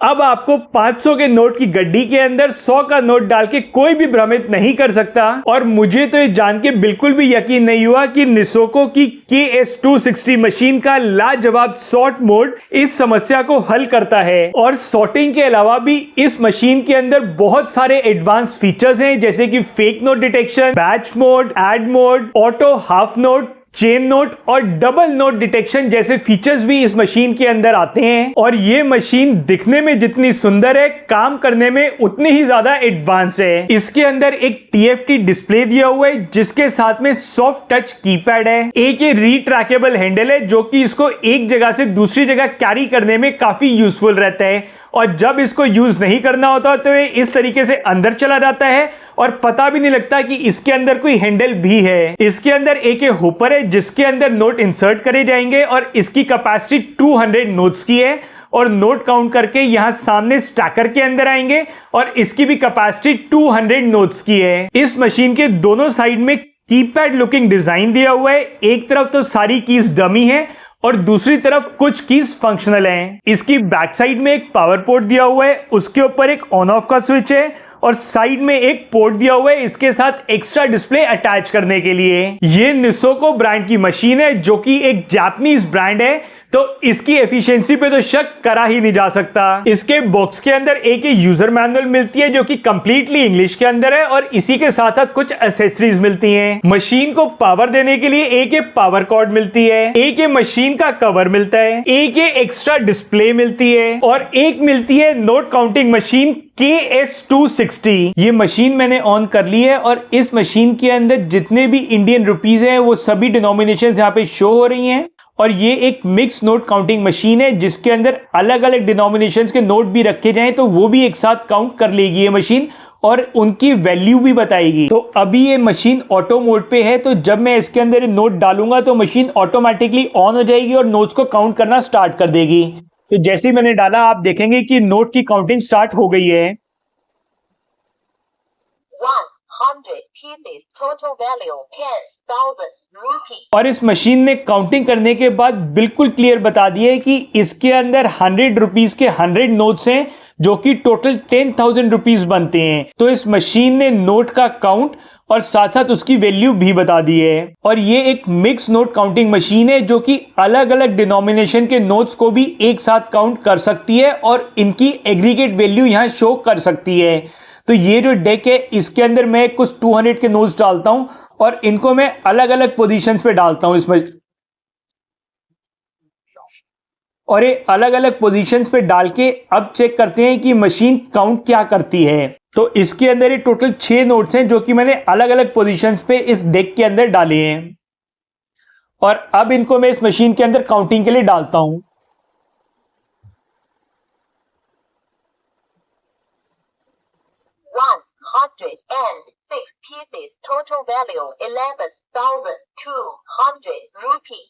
अब आपको 500 के नोट की गड्डी के अंदर 100 का नोट डाल के कोई भी भ्रमित नहीं कर सकता। और मुझे तो ये जान के बिल्कुल भी यकीन नहीं हुआ कि निसोको की KS260 मशीन का लाजवाब सॉर्ट मोड इस समस्या को हल करता है। और सॉर्टिंग के अलावा भी इस मशीन के अंदर बहुत सारे एडवांस फीचर्स हैं, जैसे कि fake note detection, batch mode, add mode, auto half note, chain note और डबल नोट डिटेक्शन जैसे फीचर्स भी इस मशीन के अंदर आते हैं। और ये मशीन दिखने में जितनी सुंदर है, काम करने में उतनी ही ज्यादा एडवांस है। इसके अंदर एक TFT डिस्प्ले दिया हुआ है, जिसके साथ में सॉफ्ट टच कीपैड है। एक ये रीट्रैकेबल हैंडल है, जो कि इसको एक जगह से दूसरी जगह कैरी करने में काफी यूजफुल रहता है। और जब इसको यूज नहीं करना होता तो ये इस तरीके से अंदर चला जाता है और पता भी नहीं लगता कि इसके अंदर कोई हैंडल भी है। इसके अंदर एक हुपर है, जिसके अंदर नोट इंसर्ट करे जाएंगे और इसकी कैपेसिटी 200 नोट्स की है। और नोट काउंट करके यहां सामने स्टैकर के अंदर आएंगे और इसकी भी कैपेसिटी 200 नोट्स की है। इस मशीन के दोनों साइड में कीपैड लुकिंग डिजाइन दिया हुआ है। एक तरफ तो सारी कीज डमी है और दूसरी तरफ कुछ कीज फंक्शनल हैं। इसकी बैक साइड में एक पावर पोर्ट दिया हुआ है, उसके ऊपर एक ऑन ऑफ का स्विच है और साइड में एक पोर्ट दिया हुआ है इसके साथ एक्स्ट्रा डिस्प्ले अटैच करने के लिए। ये निसोको ब्रांड की मशीन है, जो कि एक जापानीज ब्रांड है, तो इसकी एफिशिएंसी पे तो शक करा ही नहीं जा सकता। इसके बॉक्स के अंदर एक यूजर मैनुअल मिलती है, जो कि कंप्लीटली इंग्लिश के अंदर है और इसी के साथ साथ कुछ एसेसरीज मिलती हैं। मशीन को पावर देने के लिए एक पावर कॉर्ड मिलती है, एक मशीन का कवर मिलता है, एक एक्स्ट्रा डिस्प्ले मिलती है और एक मिलती है नोट काउंटिंग मशीन KS260। ये मशीन मैंने ऑन कर ली है और इस मशीन के अंदर जितने भी इंडियन रुपीज हैं वो सभी डिनोमिनेशन यहाँ पे शो हो रही हैं। और ये एक मिक्स नोट काउंटिंग मशीन है, जिसके अंदर अलग अलग डिनोमिनेशंस के नोट भी रखे जाएं तो वो भी एक साथ काउंट कर लेगी ये मशीन और उनकी वैल्यू भी बताएगी। तो अभी ये मशीन ऑटो मोड पे है, तो जब मैं इसके अंदर नोट डालूंगा तो मशीन ऑटोमेटिकली ऑन हो जाएगी और नोट्स को काउंट करना स्टार्ट कर देगी। तो जैसे ही मैंने डाला, आप देखेंगे कि नोट की काउंटिंग स्टार्ट हो गई है। 100 pieces, total value 10,000 rupees। और इस मशीन ने काउंटिंग करने के बाद बिल्कुल क्लियर बता दिया है कि इसके अंदर 100 रुपीज के 100 नोट्स हैं, जो कि टोटल 10,000 रुपीज बनते हैं। तो इस मशीन ने नोट का काउंट और साथ साथ उसकी वैल्यू भी बता दी है। और ये एक मिक्स नोट काउंटिंग मशीन है, जो कि अलग अलग डिनोमिनेशन के नोट्स को भी एक साथ काउंट कर सकती है और इनकी एग्रीगेट वैल्यू यहां शो कर सकती है। तो ये जो डेक है, इसके अंदर मैं कुछ 200 के नोट्स डालता हूं और इनको मैं अलग अलग पोजीशंस पे डालता हूं इसमें, और ये अलग अलग पोजीशंस पे डाल के अब चेक करते हैं कि मशीन काउंट क्या करती है। तो इसके अंदर ये टोटल 6 नोट्स हैं, जो कि मैंने अलग अलग पोजीशंस पे इस डेक के अंदर डाले हैं। और अब इनको मैं इस मशीन के अंदर काउंटिंग के लिए डालता हूं। 106 pieces, total value 11,200 rupees।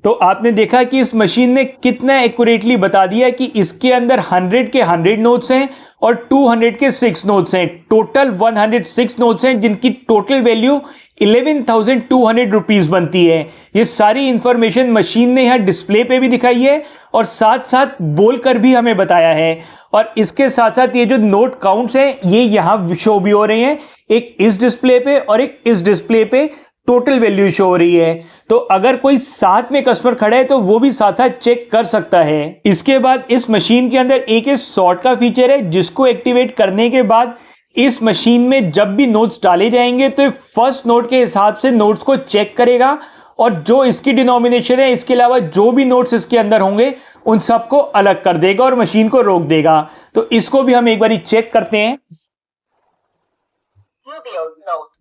तो आपने देखा कि इस मशीन ने कितना एक्यूरेटली बता दिया कि इसके अंदर 100 के 100 नोट्स हैं और 200 के 6 नोट्स हैं। टोटल 106 नोट्स हैं, जिनकी टोटल वैल्यू 11,200 रुपीज बनती है। ये सारी इंफॉर्मेशन मशीन ने यहाँ डिस्प्ले पे भी दिखाई है और साथ साथ बोलकर भी हमें बताया है। और इसके साथ साथ ये जो नोट काउंट्स हैं, ये यहाँ शो भी हो रहे हैं, एक इस डिस्प्ले पे और एक इस डिस्प्ले पे टोटल वैल्यू शो हो रही है। तो अगर कोई साथ में कस्टमर खड़ा है तो वो भी साथ साथ चेक कर सकता है। इसके बाद इस मशीन के अंदर एक सॉर्ट का फीचर है, जिसको एक्टिवेट करने के बाद इस मशीन में जब भी नोट्स डाले जाएंगे तो फर्स्ट नोट के हिसाब से नोट्स को चेक करेगा और जो इसकी डिनोमिनेशन है, इसके अलावा जो भी नोट्स इसके अंदर होंगे उन सबको अलग कर देगा और मशीन को रोक देगा। तो इसको भी हम एक बार चेक करते हैं।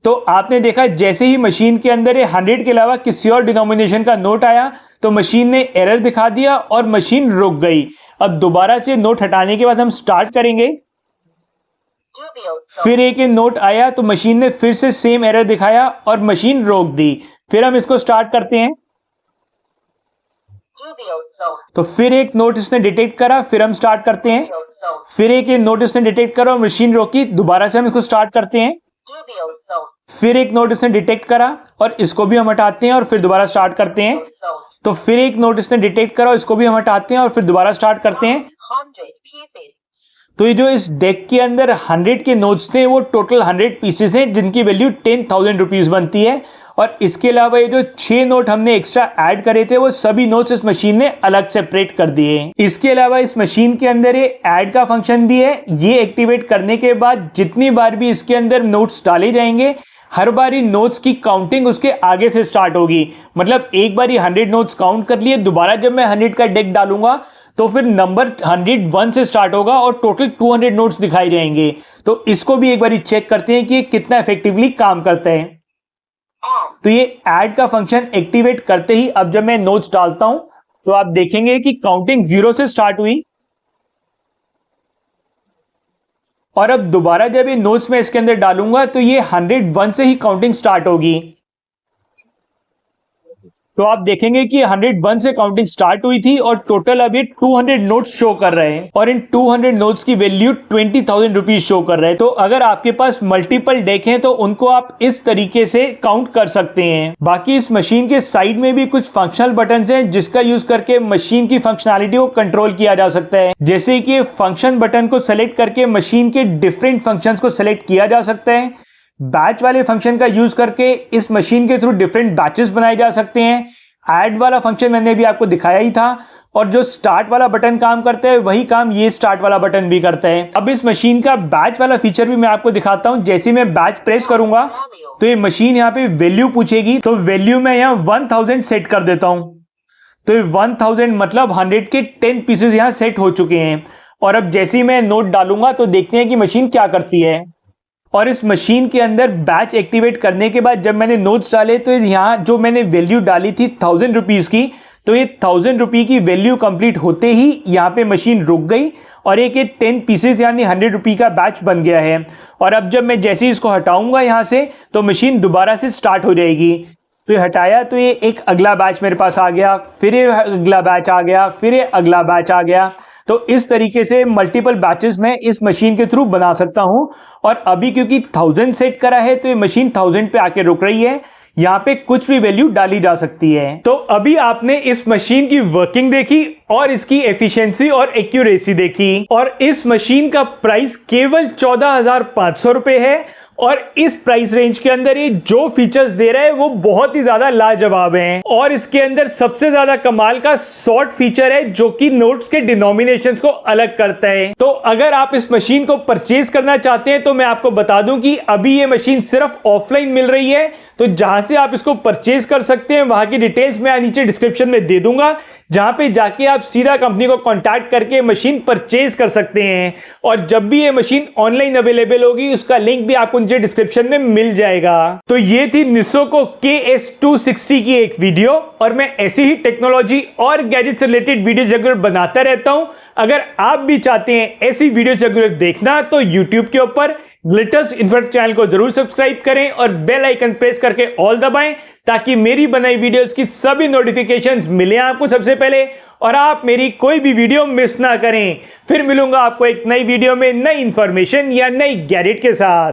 तो आपने देखा, जैसे ही मशीन के अंदर 100 के अलावा किसी और डिनोमिनेशन का नोट आया तो मशीन ने एरर दिखा दिया और मशीन रुक गई। अब दोबारा से नोट हटाने के बाद हम स्टार्ट करेंगे, फिर एक नोट आया तो मशीन ने फिर से सेम एरर दिखाया और मशीन रोक दी। फिर हम इसको स्टार्ट करते हैं, तो फिर एक नोट इसने डिटेक्ट करा, फिर हम स्टार्ट करते हैं, फिर एक नोट इसने डिटेक्ट करा और मशीन रोकी, दोबारा से हम इसको स्टार्ट करते हैं, फिर एक नोट इसने डिटेक्ट करा और इसको भी हम हटाते हैं और फिर दोबारा स्टार्ट करते हैं, तो फिर एक नोट इसने डिटेक्ट करा और इसको भी हम हटाते हैं और फिर दोबारा स्टार्ट करते हैं। pieces. तो ये जो इस डेक के अंदर 100 के नोट्स थे वो टोटल 100 पीसेस हैं जिनकी वैल्यू 10,000 रुपीज बनती है। और इसके अलावा ये जो 6 नोट हमने एक्स्ट्रा ऐड करे थे वो सभी नोट्स इस मशीन ने अलग सेपरेट कर दिए। इसके अलावा इस मशीन के अंदर ये ऐड का फंक्शन भी है। ये एक्टिवेट करने के बाद जितनी बार भी इसके अंदर नोट्स डाले जाएंगे हर बारी नोट्स की काउंटिंग उसके आगे से स्टार्ट होगी। मतलब एक बारी 100 नोट्स काउंट कर लिए, दोबारा जब मैं 100 का डेक डालूंगा तो फिर नंबर 101 से स्टार्ट होगा और टोटल 200 नोट्स दिखाई देंगे। तो इसको भी एक बारी चेक करते हैं कि ये कितना इफेक्टिवली काम करता है। तो ये ऐड का फंक्शन एक्टिवेट करते ही अब जब मैं नोट्स डालता हूं तो आप देखेंगे कि काउंटिंग 0 से स्टार्ट हुई और अब दोबारा जब ये नोट्स में इसके अंदर डालूंगा तो ये 101 से ही काउंटिंग स्टार्ट होगी। तो आप देखेंगे कि 101 से काउंटिंग स्टार्ट हुई थी और टोटल अब ये 200 नोट्स शो कर रहे हैं और इन 200 नोट्स की वैल्यू 20,000 रुपीज शो कर रहे हैं। तो अगर आपके पास मल्टीपल डेक हैं तो उनको आप इस तरीके से काउंट कर सकते हैं। बाकी इस मशीन के साइड में भी कुछ फंक्शनल बटन्स हैं जिसका यूज करके मशीन की फंक्शनैलिटी को कंट्रोल किया जा सकता है। जैसे कि फंक्शन बटन को सेलेक्ट करके मशीन के डिफरेंट फंक्शंस को सेलेक्ट किया जा सकता है। बैच वाले फंक्शन का यूज करके इस मशीन के थ्रू डिफरेंट बैचेस बनाए जा सकते हैं। ऐड वाला फंक्शन मैंने भी आपको दिखाया ही था और जो स्टार्ट वाला बटन काम करता है वही काम ये स्टार्ट वाला बटन भी करता है। अब इस मशीन का बैच वाला फीचर भी मैं आपको दिखाता हूं। जैसे मैं बैच प्रेस करूंगा तो ये मशीन यहाँ पे वैल्यू पूछेगी, तो वैल्यू मैं यहाँ 1000 सेट कर देता हूं। तो ये 1000 मतलब 100 के 10 पीसेस यहाँ सेट हो चुके हैं। और अब जैसे ही मैं नोट डालूंगा तो देखते हैं कि मशीन क्या करती है। और इस मशीन के अंदर बैच एक्टिवेट करने के बाद जब मैंने नोट्स डाले तो यहाँ जो मैंने वैल्यू डाली थी 1000 रुपीज की, तो ये 1000 रुपये की वैल्यू कंप्लीट होते ही यहाँ पे मशीन रुक गई और एक 10 पीसेस यानी 100 रुपये का बैच बन गया है। और अब जब मैं जैसे ही इसको हटाऊंगा यहाँ से तो मशीन दोबारा से स्टार्ट हो जाएगी। तो ये हटाया तो ये एक अगला बैच मेरे पास आ गया, फिर ये अगला बैच आ गया, फिर ये अगला बैच आ गया। तो इस तरीके से मल्टीपल बैचेस में इस मशीन के थ्रू बना सकता हूं। और अभी क्योंकि 1000 सेट करा है तो ये मशीन 1000 पे आके रुक रही है। यहाँ पे कुछ भी वैल्यू डाली जा सकती है। तो अभी आपने इस मशीन की वर्किंग देखी और इसकी एफिशिएंसी और एक्यूरेसी देखी और इस मशीन का प्राइस केवल 14,500 रुपए है। और इस प्राइस रेंज के अंदर ये जो फीचर्स दे रहा है वो बहुत ही ज्यादा लाजवाब हैं। और इसके अंदर सबसे ज्यादा कमाल का सॉर्ट फीचर है जो कि नोट्स के डिनोमिनेशंस को अलग करता है। तो अगर आप इस मशीन को परचेज करना चाहते हैं तो मैं आपको बता दूं कि अभी ये मशीन सिर्फ ऑफलाइन मिल रही है। तो जहां से आप इसको परचेज कर सकते हैं वहां की डिटेल्स मैं नीचे डिस्क्रिप्शन में दे दूंगा, जहां पे जाके आप सीधा कंपनी को कांटेक्ट करके मशीन परचेज कर सकते हैं। और जब भी ये मशीन ऑनलाइन अवेलेबल होगी उसका लिंक भी आपको नीचे डिस्क्रिप्शन में मिल जाएगा। तो ये थी निसोको KS260 की एक वीडियो और मैं ऐसी ही टेक्नोलॉजी और गैजेट से रिलेटेड वीडियो जरूर बनाता रहता हूं। अगर आप भी चाहते हैं ऐसी वीडियो जरूर देखना तो YouTube के ऊपर ग्लिटर्स इन्फो चैनल को जरूर सब्सक्राइब करें और बेल आइकन प्रेस करके ऑल दबाएं ताकि मेरी बनाई वीडियोस की सभी नोटिफिकेशंस मिले आपको सबसे पहले और आप मेरी कोई भी वीडियो मिस ना करें। फिर मिलूंगा आपको एक नई वीडियो में नई इंफॉर्मेशन या नई गैजेट के साथ।